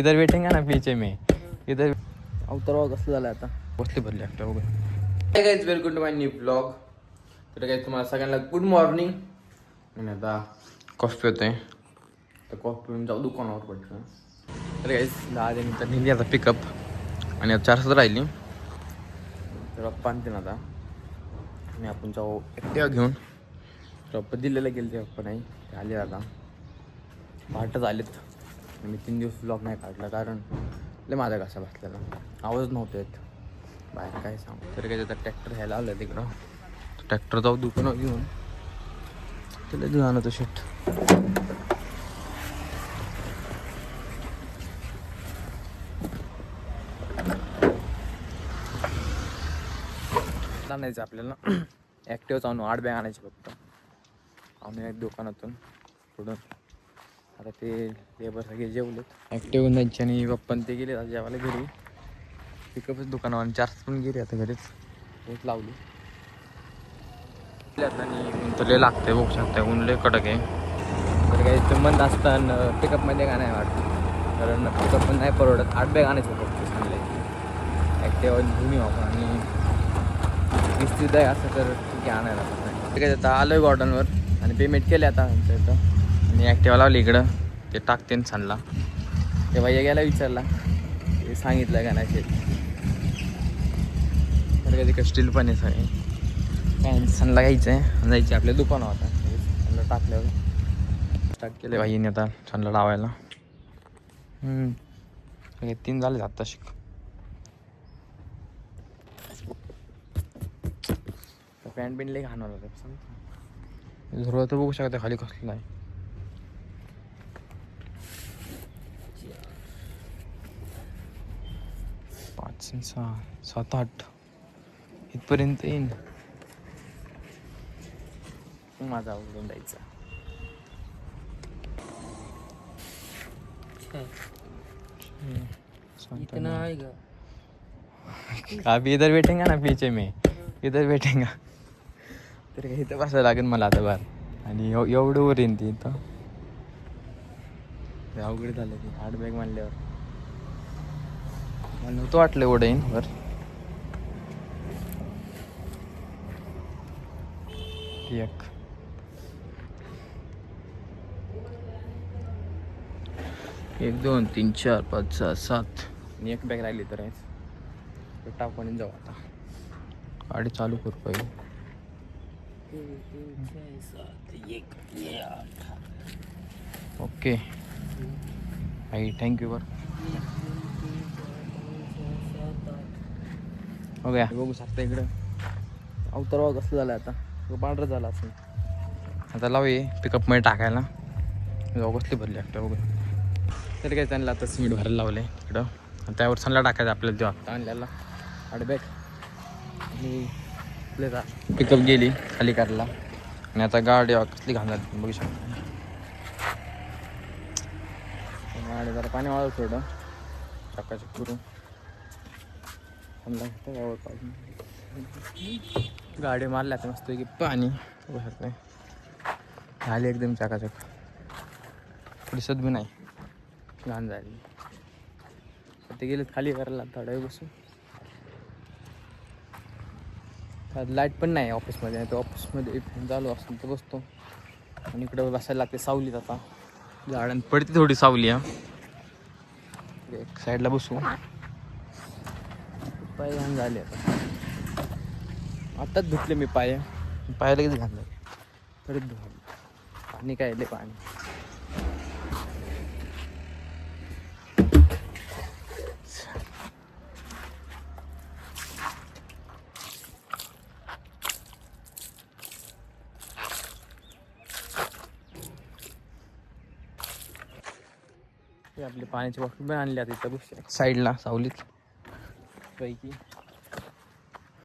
इधर बैठेंगे ना पीछे में इधर अवतरवा कसं झालं आता बसते भरले एकटा बघा. Hi guys, welcome to my new blog. तर काय तुम्हाला सगळ्यांना गुड मॉर्निंग. आणि आता कॉफी होते तर कॉफी पिऊन जाऊ दुकानावर पडतं. तर गाईज 10 दिवसानंतर निघली आता पिकअप आणि आता 4 राहिली तर पप्पा आणते ना आता आणि आपण जाऊ एकट्या घेऊन. तर पप्पा दिल्लीला गेले ते पप्पा नाही ते आले आता पहाटच आलेत. मी 3 दिवस ब्लॉग नाही काढला कारण लय माझा कसा बसलेला आवाज नव्हता येत बाहेर काय सांगू. तर काय आता ट्रॅक्टर घ्यायला आलं तिकडं ट्रॅक्टर जाऊ दुकानावर घेऊन त्याला घेऊन आणतो शेट. आणायचं आपल्याला ॲक्टिव्हच आणू 8 बॅग आणायचे फक्त आणून एक दुकानातून पुढून. आता ते लेबर सगळे जेवलेत ॲक्टिव्ह घेऊन जायचे आणि पप्पन ते गेले जेवायला घरी. पिकअपच दुकानावर आणि 4 पण गेले आता घरीच हेच लावली आता. आणि ऊन तर लय लागते बघू शकता ऊन लय कडक आहे. तर काही ते मंद असताना पिकअपमध्ये का नाही वाटतं कारण पिकअप पण नाही परवडत. 8 बॅग आणायचं फक्त सांगले ॲक्टिव्ह घेऊन येऊ आपण आणि 20-30 बॅग असं तर ठीक आहे आणायला नाही. ठीक आहे आता आलो आहे गॉर्डनवर आणि पेमेंट केले आता आमच्या इथं आणि ॲक्टिव्हा लावली इकडं ते टाकते सांगला ते भैया गेला विचारला ते सांगितलं का नाही तर कधी का स्टील पण आहे सगळे काय सणला घ्यायचं आहे जायचं आपल्या दुकानावर आता सणला टाकल्यावर स्टार्ट केले भाईने आता सणला लावायला. 3 झाले आत्ता शिक. पॅन्ट बिन लई घाणवलं होतं सांगतो झुरळ तर बघू शकता खाली कसलं आहे. पाच 6 7 8 इथपर्यंत येईन माझा उघडून द्यायचा. इतना आएगा अभी इधर बैठेंगे ना पीछे में इधर बैठेंगा तर काही इथं बसायला लागेल मला आता बार आणि एवढं वर येईन ती इथं अवघड झालं ती 8 बॅग मानल्यावर मला नव्हतं वाटलं एवढं येईन वर. एक 2 3 4 5 6 7 आणि एक बॅग राहिली तर टाकून जाऊ आता. गाडी चालू करू पाहिजे. 3 4 7 1 ओके आई थँक्यू बर. हो गया बघू शकता इकडं अवतरवा कसं झालं आता पांढरं झालं असं. आता लावूये पिकअपमध्ये टाकायला जाऊ कसली भरली एकटा बघू. तर काय त्यांना आता सिमेंट भरायला लावलं आहे इकडं त्यावर सणला टाकायचं आपल्याला तेव्हा आता आणल्याला 8 बॅग आणि पिकअप गेली खाली करायला आणि आता गाडी कसली घाण झाली बघू शकता. गाडी जरा पाणी वाळव थोडं चकाचक करून गाडी मारल्या आता मस्त की पाणी बघू शकता झाली एकदम चकाचक दिसत बी नाही घाण झाली. ते गेलेत खाली करायला थोडा वेळ बसून. लाईट पण नाही ऑफिसमध्ये तो ऑफिसमध्ये चालू असतो तर बसतो आणि इकडं बसायला लागते सावलीत. आता झाडांत पडते थोडी सावली एक साईडला बसू. पाय घाण झाले आता आत्ताच धुतले मी पाय लगेच घाण झाले परत धुवाले पाणी काय लय पाणी. आपली पाण्याची बॉटल पण आणली आता इथं बस साईडला सावलीत पैकी